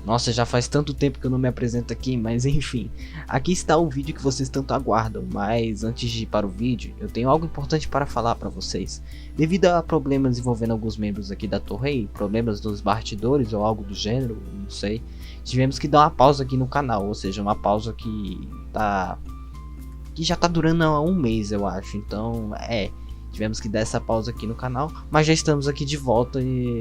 Nossa, já faz tanto tempo que eu não me apresento aqui, mas enfim. Aqui está o vídeo que vocês tanto aguardam, mas antes de ir para o vídeo, eu tenho algo importante para falar para vocês. Devido a problemas envolvendo alguns membros aqui da Torre, problemas dos bastidores ou algo do gênero, não sei, tivemos que dar uma pausa aqui no canal, ou seja, uma pausa que já tá durando há um mês, eu acho. Então, tivemos que dar essa pausa aqui no canal, mas já estamos aqui de volta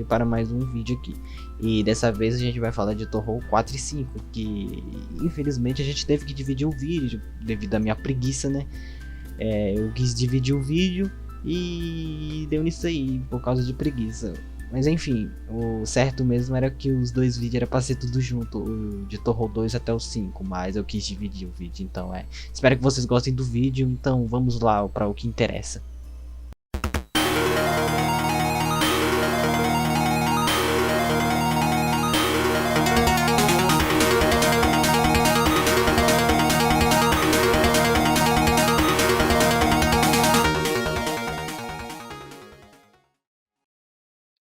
para mais um vídeo aqui. E dessa vez a gente vai falar de Torro 4 e 5, que infelizmente a gente teve que dividir o vídeo devido à minha preguiça, né? Eu quis dividir o vídeo e deu nisso aí, por causa de preguiça. Mas enfim, o certo mesmo era que os dois vídeos era pra ser tudo junto, o de Torro 2 até o 5, mas eu quis dividir o vídeo, então espero que vocês gostem do vídeo, então vamos lá para o que interessa.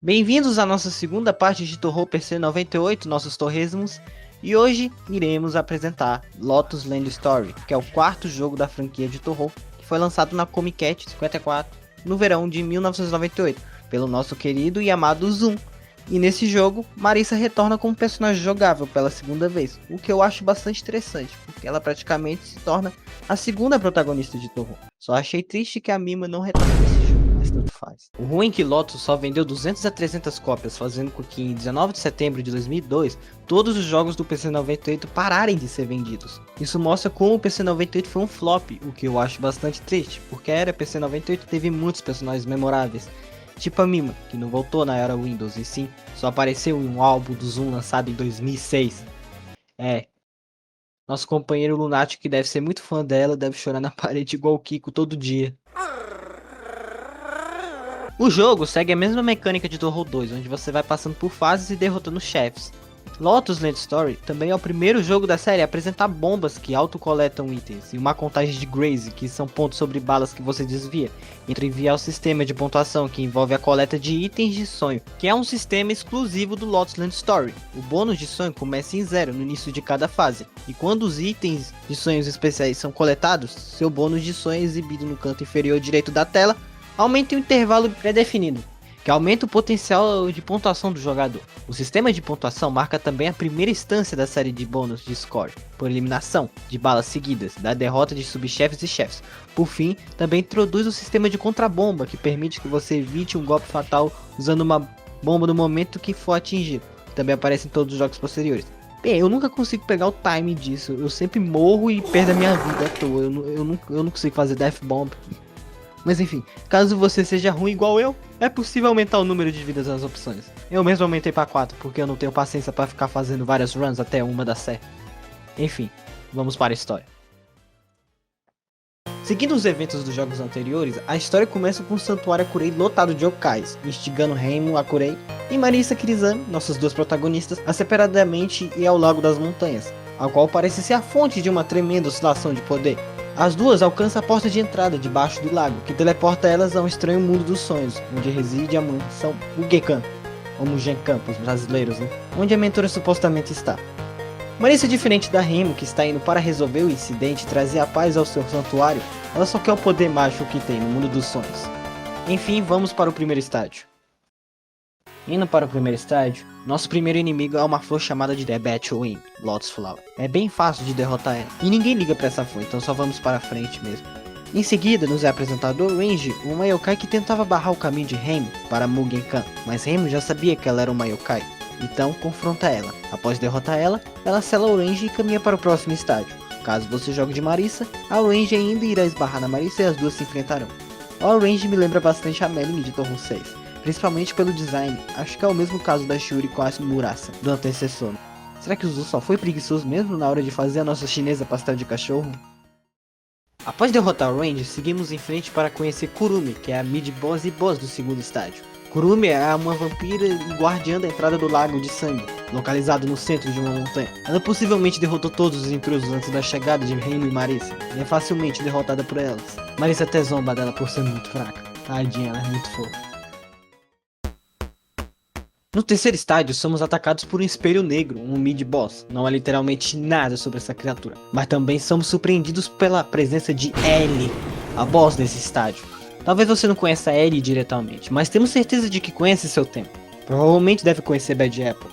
Bem-vindos à nossa segunda parte de Torro PC 98, nossos torresmos, e hoje iremos apresentar Lotus Land Story, que é o quarto jogo da franquia de Torro, que foi lançado na Comic Cat 54 no verão de 1998, pelo nosso querido e amado Zoom. E nesse jogo, Marissa retorna como personagem jogável pela segunda vez, o que eu acho bastante interessante, porque ela praticamente se torna a segunda protagonista de Torro. Só achei triste que a Mima não retorna nesse jogo. Tanto faz. O ruim é que Lotus só vendeu 200 a 300 cópias, fazendo com que em 19 de setembro de 2002 todos os jogos do PC 98 pararem de ser vendidos. Isso mostra como o PC 98 foi um flop, o que eu acho bastante triste, porque a era PC 98 teve muitos personagens memoráveis, tipo a Mima, que não voltou na era Windows e sim só apareceu em um álbum do Zoom lançado em 2006. Nosso companheiro Lunático, que deve ser muito fã dela, deve chorar na parede igual o Kiko todo dia. O jogo segue a mesma mecânica de Torro 2, onde você vai passando por fases e derrotando chefes. Lotus Land Story também é o primeiro jogo da série a apresentar bombas que autocoletam itens, e uma contagem de Graze, que são pontos sobre balas que você desvia, entre enviar o sistema de pontuação, que envolve a coleta de itens de sonho, que é um sistema exclusivo do Lotus Land Story. O bônus de sonho começa em 0 no início de cada fase, e quando os itens de sonhos especiais são coletados, seu bônus de sonho é exibido no canto inferior direito da tela, aumenta um intervalo pré-definido, que aumenta o potencial de pontuação do jogador. O sistema de pontuação marca também a primeira instância da série de bônus de score, por eliminação de balas seguidas, da derrota de subchefes e chefes. Por fim, também introduz o sistema de contrabomba, que permite que você evite um golpe fatal usando uma bomba no momento que for atingido. Também aparece em todos os jogos posteriores. Bem, eu nunca consigo pegar o time disso, eu sempre morro e perdo a minha vida à toa, eu não consigo fazer Death Bomb. Mas enfim, caso você seja ruim igual eu, é possível aumentar o número de vidas nas opções. Eu mesmo aumentei para 4, porque eu não tenho paciência para ficar fazendo várias runs até uma dar certo. Enfim, vamos para a história. Seguindo os eventos dos jogos anteriores, a história começa com um santuário Akurei lotado de yokais, instigando Reimu, Akurei e Marissa Kirizami, nossas duas protagonistas, a separadamente ir ao Lago das Montanhas, a qual parece ser a fonte de uma tremenda oscilação de poder. As duas alcançam a porta de entrada debaixo do lago, que teleporta elas a um estranho mundo dos sonhos, onde reside a mansão Mugenkan, ou Mugenkan para os brasileiros, né? Onde a mentora supostamente está. Marissa, diferente da Reimu, que está indo para resolver o incidente e trazer a paz ao seu santuário, ela só quer o poder mágico que tem no mundo dos sonhos. Enfim, vamos para o primeiro estágio. Indo para o primeiro estágio, nosso primeiro inimigo é uma flor chamada de The Battle Lotus Flower. É bem fácil de derrotar ela, e ninguém liga para essa flor, então só vamos para frente mesmo. Em seguida, nos é apresentado o Range, uma yokai que tentava barrar o caminho de Reimu para Mugenkan, mas Reimu já sabia que ela era uma yokai, então confronta ela. Após derrotar ela, ela sela o Range e caminha para o próximo estágio. Caso você jogue de Marissa, a Range ainda irá esbarrar na Marissa e as duas se enfrentarão. A Range me lembra bastante a Melanie de Torro 6. Principalmente pelo design, acho que é o mesmo caso da Shuri com a Murasa, do antecessor. Será que o Zu só foi preguiçoso mesmo na hora de fazer a nossa chinesa pastel de cachorro? Após derrotar o Range, seguimos em frente para conhecer Kurumi, que é a mid-boss e boss do segundo estágio. Kurumi é uma vampira e guardiã da entrada do Lago de Sangue, localizado no centro de uma montanha. Ela possivelmente derrotou todos os intrusos antes da chegada de Reimu e Marissa, e é facilmente derrotada por elas. Marissa até zomba dela por ser muito fraca. Tadinha, ela é muito fofa. No terceiro estádio, somos atacados por um espelho negro, um mid-boss. Não há literalmente nada sobre essa criatura, mas também somos surpreendidos pela presença de Ellie, a boss desse estádio. Talvez você não conheça Ellie diretamente, mas temos certeza de que conhece seu tempo. Provavelmente deve conhecer Bad Apple.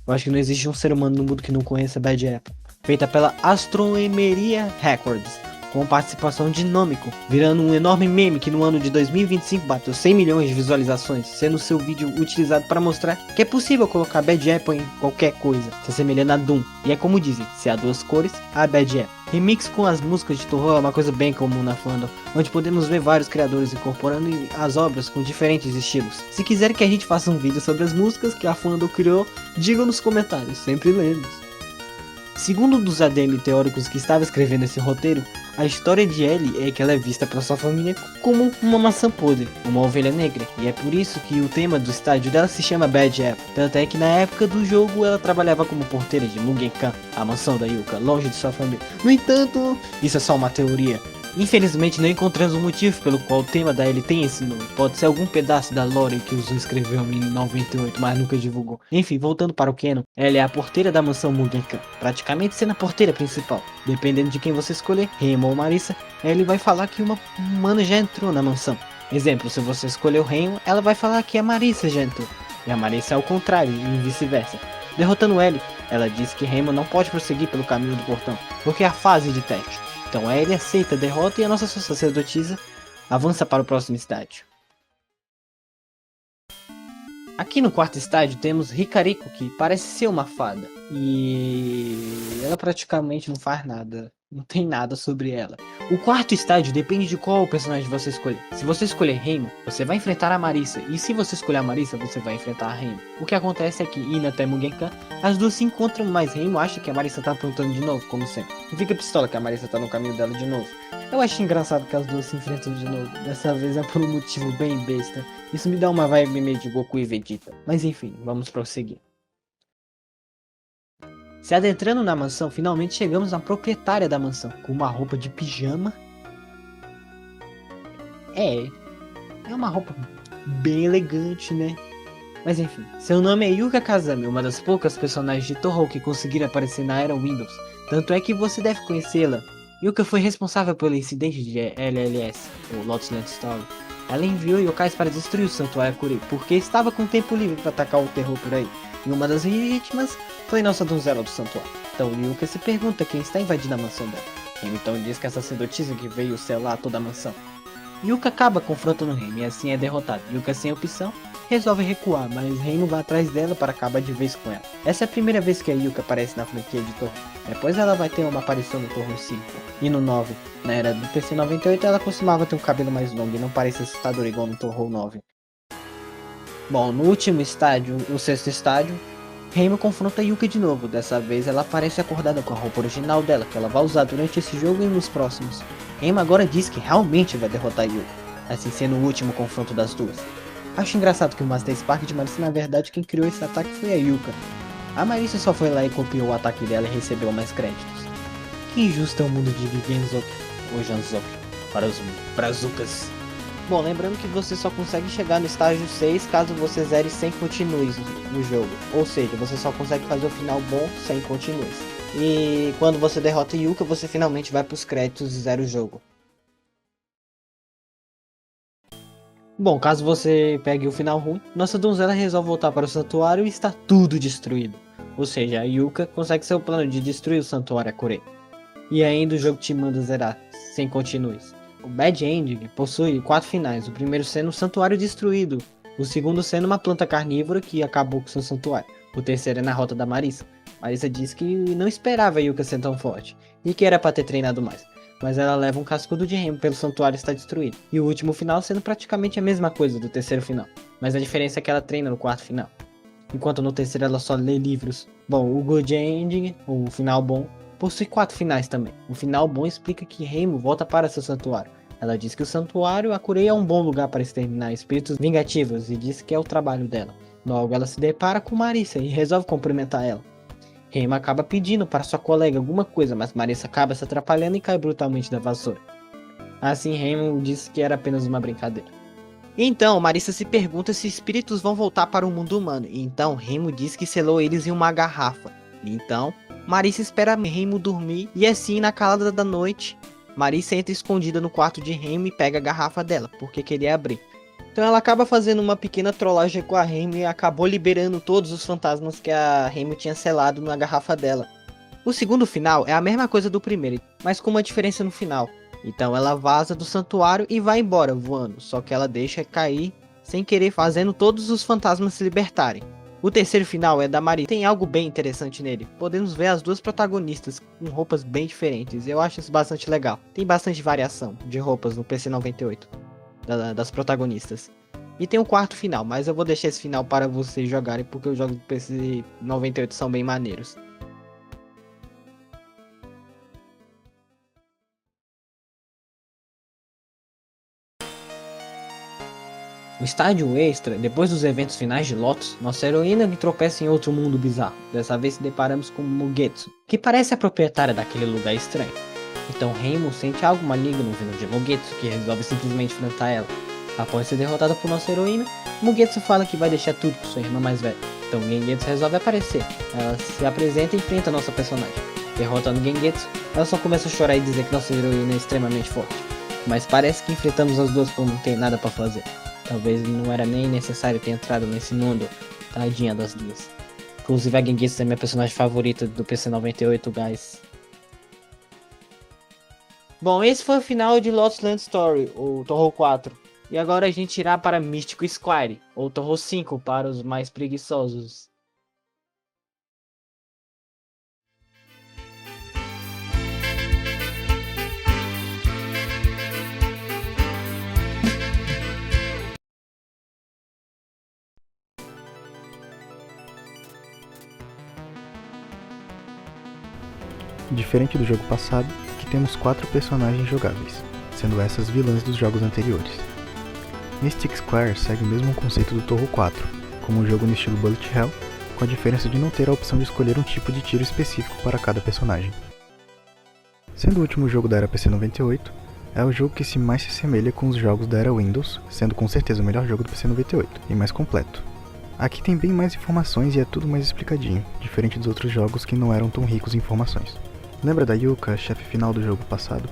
Eu acho que não existe um ser humano no mundo que não conheça Bad Apple. Feita pela Astroemeria Records, com participação de Nômico, virando um enorme meme que no ano de 2025 bateu 100 milhões de visualizações, sendo seu vídeo utilizado para mostrar que é possível colocar Bad Apple em qualquer coisa, se assemelhando a Doom. E é como dizem, se há duas cores, há Bad Apple. Remix com as músicas de terror é uma coisa bem comum na fandom, onde podemos ver vários criadores incorporando as obras com diferentes estilos. Se quiser que a gente faça um vídeo sobre as músicas que a fandom criou, digam nos comentários, sempre lemos. Segundo um dos ADM teóricos que estava escrevendo esse roteiro, a história de Ellie é que ela é vista pela sua família como uma maçã podre, uma ovelha negra, e é por isso que o tema do estádio dela se chama Bad Apple. Tanto é que na época do jogo ela trabalhava como porteira de Mugen-kan, a mansão da Yuka, longe de sua família. No entanto, isso é só uma teoria. Infelizmente não encontramos um motivo pelo qual o tema da Ellie tem esse nome. Pode ser algum pedaço da lore que o Zu escreveu em 98, mas nunca divulgou. Enfim, voltando para o canon, ela é a porteira da mansão Mugen-kan, praticamente sendo a porteira principal. Dependendo de quem você escolher, Reimo ou Marissa, Ellie vai falar que uma humana já entrou na mansão. Exemplo, se você escolher o Reimo, ela vai falar que a Marissa já entrou. E a Marissa é o contrário, e vice-versa. Derrotando Ellie, ela diz que Reimo não pode prosseguir pelo caminho do portão, porque é a fase de teste. Então Ellie aceita a derrota e a nossa sacerdotisa avança para o próximo estádio. Aqui no quarto estádio temos Rikariko, que parece ser uma fada. E ela praticamente não faz nada. Não tem nada sobre ela. O quarto estádio depende de qual personagem você escolher. Se você escolher Reimo, você vai enfrentar a Marissa. E se você escolher a Marissa, você vai enfrentar a Reimo. O que acontece é que, indo até Mugen-kan, as duas se encontram, mas Reimo acha que a Marissa tá aprontando de novo, como sempre. E fica pistola que a Marissa tá no caminho dela de novo. Eu acho engraçado que as duas se enfrentam de novo. Dessa vez é por um motivo bem besta. Isso me dá uma vibe meio de Goku e Vegeta. Mas enfim, vamos prosseguir. Se adentrando na mansão, finalmente chegamos na proprietária da mansão, com uma roupa de pijama. É uma roupa bem elegante, né? Mas enfim, seu nome é Yuka Kazami, uma das poucas personagens de Touhou que conseguiram aparecer na era Windows. Tanto é que você deve conhecê-la. Yuka foi responsável pelo incidente de LLS, o Lotus Land Story. Ela enviou yokais para destruir o Santuário Kurei, porque estava com tempo livre para atacar o terror por aí. E uma das vítimas foi nossa donzela do santuário. Então Yuka se pergunta quem está invadindo a mansão dela. Reimo então diz que é a sacerdotisa que veio selar toda a mansão. Yuka acaba confrontando Reimo e assim é derrotado. Yuka sem opção resolve recuar, mas Reimo vai atrás dela para acabar de vez com ela. Essa é a primeira vez que a Yuka aparece na franquia de Touhou. Depois ela vai ter uma aparição no Touhou 5 e no 9. Na era do PC 98 ela costumava ter um cabelo mais longo e não parece assustadora igual no Touhou 9. Bom, no último estádio, o sexto estádio, Reimo confronta Yuka de novo. Dessa vez ela aparece acordada com a roupa original dela, que ela vai usar durante esse jogo e nos próximos. Reimo agora diz que realmente vai derrotar Yuka, assim sendo o último confronto das duas. Acho engraçado que o Master Spark de Marissa, na verdade, quem criou esse ataque foi a Yuka. A Marissa só foi lá e copiou o ataque dela e recebeu mais créditos. Que injusto é o mundo de Vigenzoki, ou Janzoki, para os brazucas. Bom, lembrando que você só consegue chegar no estágio 6 caso você zere sem continues no jogo. Ou seja, você só consegue fazer o final bom sem continues. E quando você derrota Yuka, você finalmente vai para os créditos e zera o jogo. Bom, caso você pegue o final ruim, nossa donzela resolve voltar para o santuário e está tudo destruído. Ou seja, a Yuka consegue seu plano de destruir o santuário Kurei. E ainda o jogo te manda zerar, sem continues. O Bad Ending possui 4 finais, o primeiro sendo o santuário destruído, o segundo sendo uma planta carnívora que acabou com seu santuário, o terceiro é na rota da Marissa. Marissa diz que não esperava a Yuka ser tão forte, e que era para ter treinado mais, mas ela leva um cascudo de Reimo pelo santuário estar destruído, e o último final sendo praticamente a mesma coisa do terceiro final, mas a diferença é que ela treina no quarto final, enquanto no terceiro ela só lê livros. Bom, o Good Ending, o final bom, possui 4 finais também. O final bom explica que Reimo volta para seu santuário. Ela diz que o santuário Kurei é um bom lugar para exterminar espíritos vingativos e diz que é o trabalho dela. Logo ela se depara com Marissa e resolve cumprimentar ela. Reimo acaba pedindo para sua colega alguma coisa, mas Marissa acaba se atrapalhando e cai brutalmente da vassoura. Assim Reimo diz que era apenas uma brincadeira. Então, Marissa se pergunta se espíritos vão voltar para o mundo humano. Então, Remo diz que selou eles em uma garrafa. Então, Marissa espera Remo dormir e assim, na calada da noite, Marissa entra escondida no quarto de Remo e pega a garrafa dela, porque queria abrir. Então ela acaba fazendo uma pequena trollagem com a Remo e acabou liberando todos os fantasmas que a Remo tinha selado na garrafa dela. O segundo final é a mesma coisa do primeiro, mas com uma diferença no final. Então ela vaza do santuário e vai embora voando, só que ela deixa cair sem querer, fazendo todos os fantasmas se libertarem. O terceiro final é da Marissa. Tem algo bem interessante nele. Podemos ver as duas protagonistas com roupas bem diferentes. Eu acho isso bastante legal. Tem bastante variação de roupas no PC 98 das protagonistas. E tem um quarto final, mas eu vou deixar esse final para vocês jogarem porque os jogos do PC 98 são bem maneiros. No estágio extra, depois dos eventos finais de Lotus, nossa heroína tropeça em outro mundo bizarro. Dessa vez se deparamos com Mugetsu, que parece a proprietária daquele lugar estranho. Então Remo sente algo maligno vindo de Mugetsu, que resolve simplesmente enfrentar ela. Após ser derrotada por nossa heroína, Mugetsu fala que vai deixar tudo com sua irmã mais velha. Então Gengetsu resolve aparecer. Ela se apresenta e enfrenta nossa personagem. Derrotando Gengetsu, ela só começa a chorar e dizer que nossa heroína é extremamente forte. Mas parece que enfrentamos as duas por não ter nada para fazer. Talvez não era nem necessário ter entrado nesse mundo. Tadinha das duas. Inclusive a Gengetsu é minha personagem favorita do PC 98, guys. Bom, esse foi o final de Lost Land Story, ou Torro 4. E agora a gente irá para Mystical Squire, ou Torro 5 para os mais preguiçosos. Diferente do jogo passado, aqui temos 4 personagens jogáveis, sendo essas vilãs dos jogos anteriores. Mystic Square segue o mesmo conceito do Torro 4, como um jogo no estilo Bullet Hell, com a diferença de não ter a opção de escolher um tipo de tiro específico para cada personagem. Sendo o último jogo da era PC 98, é o jogo que mais se assemelha com os jogos da era Windows, sendo com certeza o melhor jogo do PC 98, e mais completo. Aqui tem bem mais informações e é tudo mais explicadinho, diferente dos outros jogos que não eram tão ricos em informações. Lembra da Yuka, chefe final do jogo passado?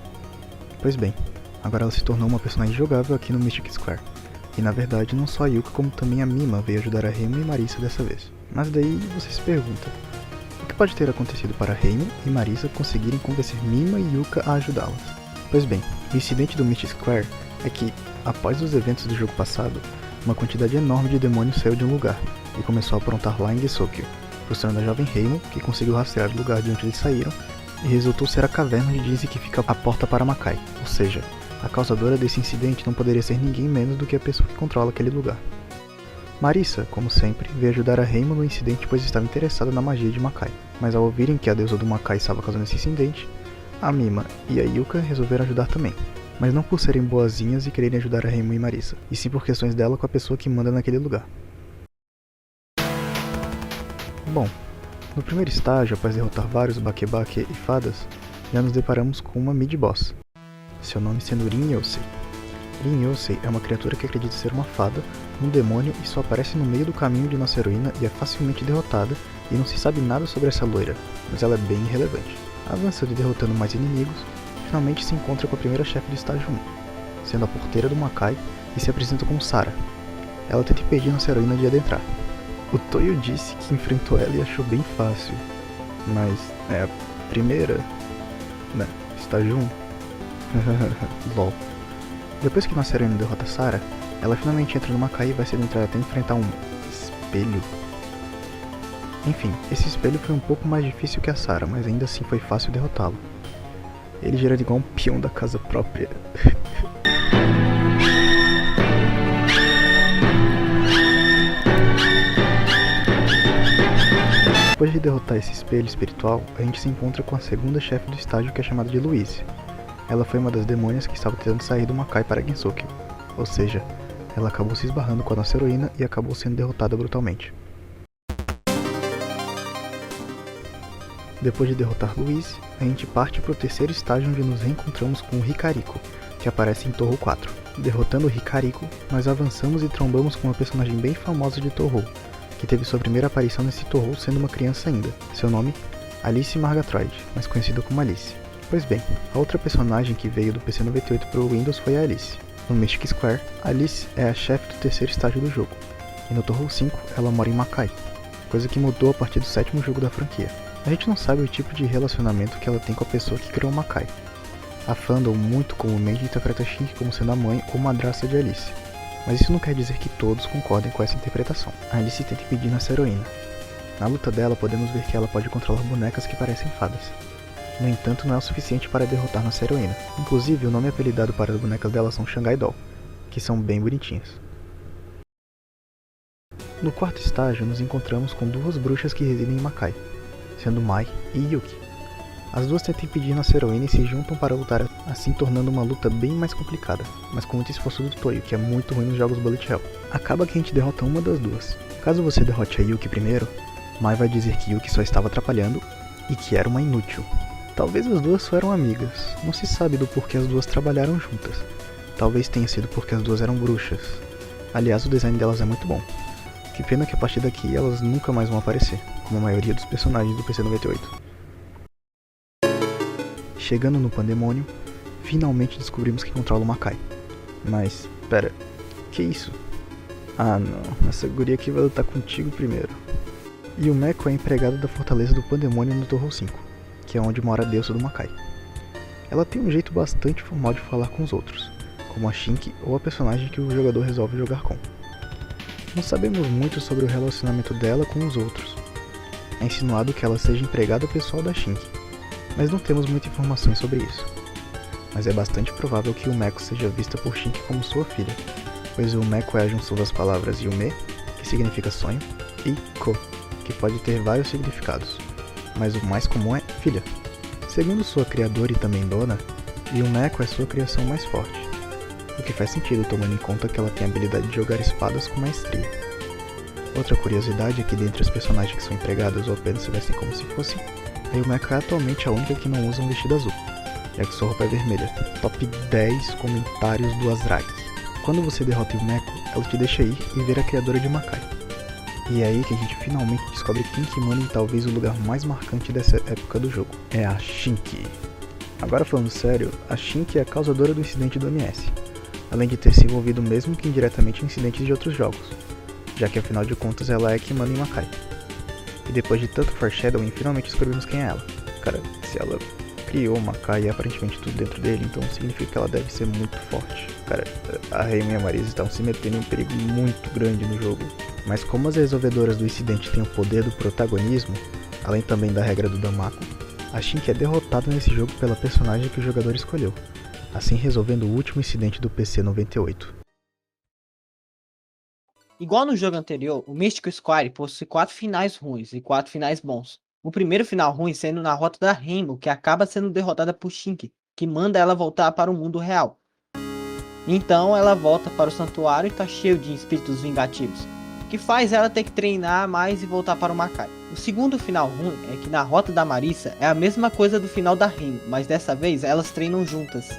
Pois bem, agora ela se tornou uma personagem jogável aqui no Mystic Square. E na verdade não só a Yuka como também a Mima veio ajudar a Remo e Marissa dessa vez. Mas daí você se pergunta, o que pode ter acontecido para Remo e Marissa conseguirem convencer Mima e Yuka a ajudá-las? Pois bem, o incidente do Mystic Square é que, após os eventos do jogo passado, uma quantidade enorme de demônios saiu de um lugar e começou a aprontar lá em Gesokyo, frustrando a jovem Remo, que conseguiu rastrear o lugar de onde eles saíram, e resultou ser a caverna onde dizem que fica a porta para Makai, ou seja, a causadora desse incidente não poderia ser ninguém menos do que a pessoa que controla aquele lugar. Marissa, como sempre, veio ajudar a Remo no incidente pois estava interessada na magia de Makai, mas ao ouvirem que a deusa do Makai estava causando esse incidente, a Mima e a Yuka resolveram ajudar também, mas não por serem boazinhas e quererem ajudar a Remo e Marissa, e sim por questões dela com a pessoa que manda naquele lugar. Bom, no primeiro estágio, após derrotar vários Bakebake e fadas, já nos deparamos com uma mid-boss, seu nome sendo Rin Yosei. Rin Yosei é uma criatura que acredita ser uma fada, um demônio e só aparece no meio do caminho de nossa heroína e é facilmente derrotada, e não se sabe nada sobre essa loira, mas ela é bem irrelevante. Avançando e derrotando mais inimigos, finalmente se encontra com a primeira chefe do estágio 1, sendo a porteira do Makai, e se apresenta como Sara. Ela tenta impedir nossa heroína de adentrar. O Toyo disse que enfrentou ela e achou bem fácil, mas é a primeira, né, estágio 1. LOL. Depois que nossa heroína derrota Sara, ela finalmente entra no Makai e vai se adentrar até enfrentar um espelho. Enfim, esse espelho foi um pouco mais difícil que a Sara, mas ainda assim foi fácil derrotá-lo. Ele gira igual um peão da casa própria. Depois de derrotar esse espelho espiritual, a gente se encontra com a segunda chefe do estágio, que é chamada de Louise. Ela foi uma das demônias que estava tentando sair do Makai para Gensokyo, ou seja, ela acabou se esbarrando com a nossa heroína e acabou sendo derrotada brutalmente. Depois de derrotar Louise, a gente parte para o terceiro estágio onde nos reencontramos com o Rikariko, que aparece em Torro 4. Derrotando o Rikariko, nós avançamos e trombamos com uma personagem bem famosa de Touhou, que teve sua primeira aparição nesse Touhou sendo uma criança ainda. Seu nome? Alice Margatroyd, mais conhecida como Alice. Pois bem, a outra personagem que veio do PC 98 para o Windows foi a Alice. No Mystic Square, Alice é a chefe do terceiro estágio do jogo, e no Touhou 5 ela mora em Makai, coisa que mudou a partir do sétimo jogo da franquia. A gente não sabe o tipo de relacionamento que ela tem com a pessoa que criou Makai. A fandom muito comumente interpreta Shinki como sendo a mãe ou madrasta de Alice, mas isso não quer dizer que todos concordem com essa interpretação. A Alice tenta impedir nossa heroína. Na luta dela podemos ver que ela pode controlar bonecas que parecem fadas. No entanto, não é o suficiente para derrotar nossa heroína. Inclusive, o nome apelidado para as bonecas dela são Shanghai Doll, que são bem bonitinhas. No quarto estágio, nos encontramos com duas bruxas que residem em Makai, sendo Mai e Yuki. As duas tentam impedir nossa heroína e se juntam para lutar, assim tornando uma luta bem mais complicada, mas com muito esforço do Toyo, que é muito ruim nos jogos Bullet Hell. Acaba que a gente derrota uma das duas. Caso você derrote a Yuki primeiro, Mai vai dizer que Yuki só estava atrapalhando e que era uma inútil. Talvez as duas só eram amigas, não se sabe do porquê as duas trabalharam juntas. Talvez tenha sido porque as duas eram bruxas. Aliás, o design delas é muito bom. Que pena que a partir daqui elas nunca mais vão aparecer, como a maioria dos personagens do PC 98. Chegando no Pandemônio, finalmente descobrimos que controla o Makai. Mas, pera, que isso? Ah não, essa guria aqui vai lutar contigo primeiro. Yumeko é empregada da Fortaleza do Pandemônio no Touhou 5, que é onde mora a deusa do Makai. Ela tem um jeito bastante formal de falar com os outros, como a Shinki ou a personagem que o jogador resolve jogar com. Não sabemos muito sobre o relacionamento dela com os outros. É insinuado que ela seja empregada pessoal da Shinki, mas não temos muitas informações sobre isso. Mas é bastante provável que Yumeko seja vista por Shinki como sua filha, pois Yumeko é a junção das palavras Yume, que significa sonho, e Ko, que pode ter vários significados, mas o mais comum é filha. Segundo sua criadora e também dona, Yumeko é sua criação mais forte, o que faz sentido tomando em conta que ela tem a habilidade de jogar espadas com maestria. Outra curiosidade é que dentre as personagens que são empregadas ou apenas se vestem como se fossem, a Yumeko é atualmente a única que não usa um vestido azul, já que sua roupa é vermelha. Top 10 comentários do Azraki. Quando você derrota Yumeko, ela te deixa ir e ver a criadora de Makai. E é aí que a gente finalmente descobre quem que manda em talvez o lugar mais marcante dessa época do jogo. É a Shinki. Agora falando sério, a Shinki é a causadora do incidente do MS, além de ter se envolvido mesmo que indiretamente em incidentes de outros jogos, já que afinal de contas ela é que manda em Makai. E depois de tanto foreshadowing, finalmente descobrimos quem é ela. Cara, se ela criou o Makai e aparentemente tudo dentro dele, então significa que ela deve ser muito forte. Cara, a Reimu e a Marisa estão se metendo em um perigo muito grande no jogo. Mas como as resolvedoras do incidente têm o poder do protagonismo, além também da regra do Danmaku, a Shinki é derrotada nesse jogo pela personagem que o jogador escolheu, assim resolvendo o último incidente do PC 98. Igual no jogo anterior, o Mystic Square possui 4 finais ruins e 4 finais bons. O primeiro final ruim sendo na rota da Reimu, que acaba sendo derrotada por Shinki, que manda ela voltar para o mundo real. Então ela volta para o santuário e está cheio de espíritos vingativos, que faz ela ter que treinar mais e voltar para o Makai. O segundo final ruim é que na rota da Marisa é a mesma coisa do final da Reimu, mas dessa vez elas treinam juntas.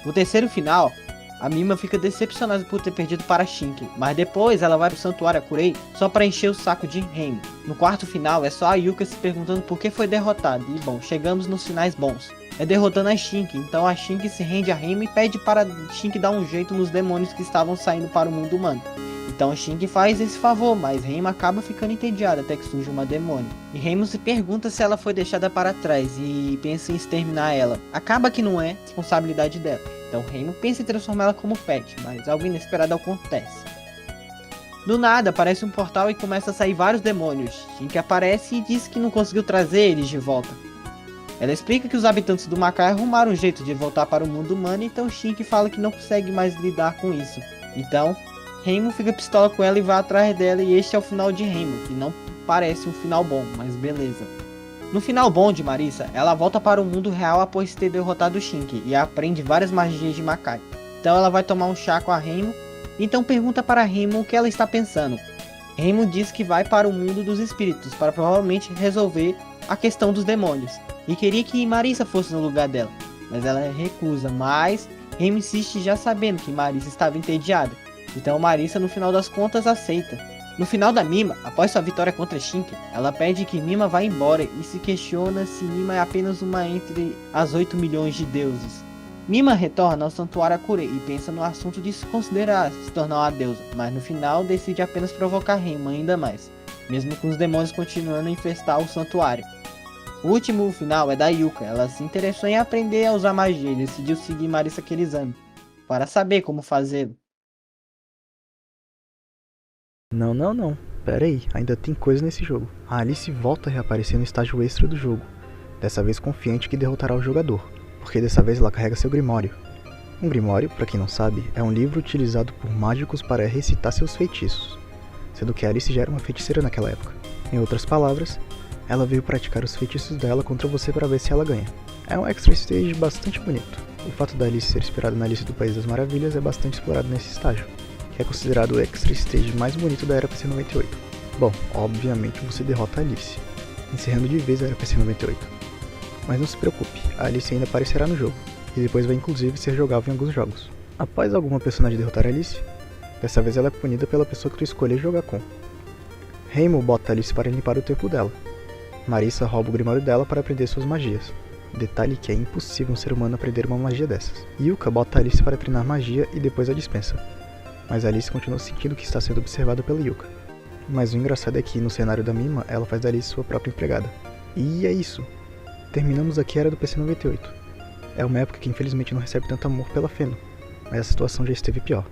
O terceiro final, a Mima fica decepcionada por ter perdido para Shinki, mas depois ela vai pro Santuário Akurei só para encher o saco de Reimu. No quarto final é só a Yuka se perguntando por que foi derrotada, e bom, chegamos nos finais bons. É derrotando a Shinki, então a Shinki se rende a Reimu e pede para Shinki dar um jeito nos demônios que estavam saindo para o mundo humano. Então Shinki faz esse favor, mas Reimu acaba ficando entediada até que surge uma demônio. E Reimu se pergunta se ela foi deixada para trás e pensa em exterminar ela. Acaba que não é responsabilidade dela. Então Reimu pensa em transformá-la como pet, mas algo inesperado acontece. Do nada aparece um portal e começa a sair vários demônios. Shinki aparece e diz que não conseguiu trazer eles de volta. Ela explica que os habitantes do Makai arrumaram um jeito de voltar para o mundo humano, então Shinki fala que não consegue mais lidar com isso. Então Reimu fica pistola com ela e vai atrás dela, e este é o final de Reimu, que não parece um final bom, mas beleza. No final bom de Marisa, ela volta para o mundo real após ter derrotado Shinki e aprende várias magias de Makai. Então ela vai tomar um chá com a Reimu, então pergunta para Reimu o que ela está pensando. Reimu diz que vai para o mundo dos espíritos para provavelmente resolver a questão dos demônios, e queria que Marisa fosse no lugar dela, mas ela recusa, mas Remo insiste já sabendo que Marissa estava entediada, então Marissa no final das contas aceita. No final da Mima, após sua vitória contra Shinka, ela pede que Mima vá embora e se questiona se Mima é apenas uma entre as 8 milhões de deuses. Mima retorna ao Santuário Akurei e pensa no assunto de se considerar se tornar uma deusa, mas no final decide apenas provocar Remo ainda mais, mesmo com os demônios continuando a infestar o santuário. O último final é da Yuka, ela se interessou em aprender a usar magia e decidiu seguir Marissa Kirizami, para saber como fazê-lo. Não. Pera aí, ainda tem coisa nesse jogo. A Alice volta a reaparecer no estágio extra do jogo, dessa vez confiante que derrotará o jogador, porque dessa vez ela carrega seu Grimório. Um Grimório, para quem não sabe, é um livro utilizado por mágicos para recitar seus feitiços, sendo que a Alice já era uma feiticeira naquela época. Em outras palavras, ela veio praticar os feitiços dela contra você para ver se ela ganha. É um extra stage bastante bonito. O fato da Alice ser inspirada na Alice do País das Maravilhas é bastante explorado nesse estágio, que é considerado o extra stage mais bonito da era PC 98. Bom, obviamente você derrota a Alice, encerrando de vez a era PC 98. Mas não se preocupe, a Alice ainda aparecerá no jogo, e depois vai inclusive ser jogável em alguns jogos. Após alguma personagem derrotar a Alice, dessa vez ela é punida pela pessoa que tu escolher jogar com. Remo bota a Alice para limpar o templo dela. Marissa rouba o Grimório dela para aprender suas magias. Detalhe que é impossível um ser humano aprender uma magia dessas. Yuka bota a Alice para treinar magia e depois a dispensa. Mas a Alice continua sentindo que está sendo observada pela Yuka. Mas o engraçado é que no cenário da Mima, ela faz da Alice sua própria empregada. E é isso. Terminamos aqui a era do PC 98. É uma época que infelizmente não recebe tanto amor pela Feno, mas a situação já esteve pior.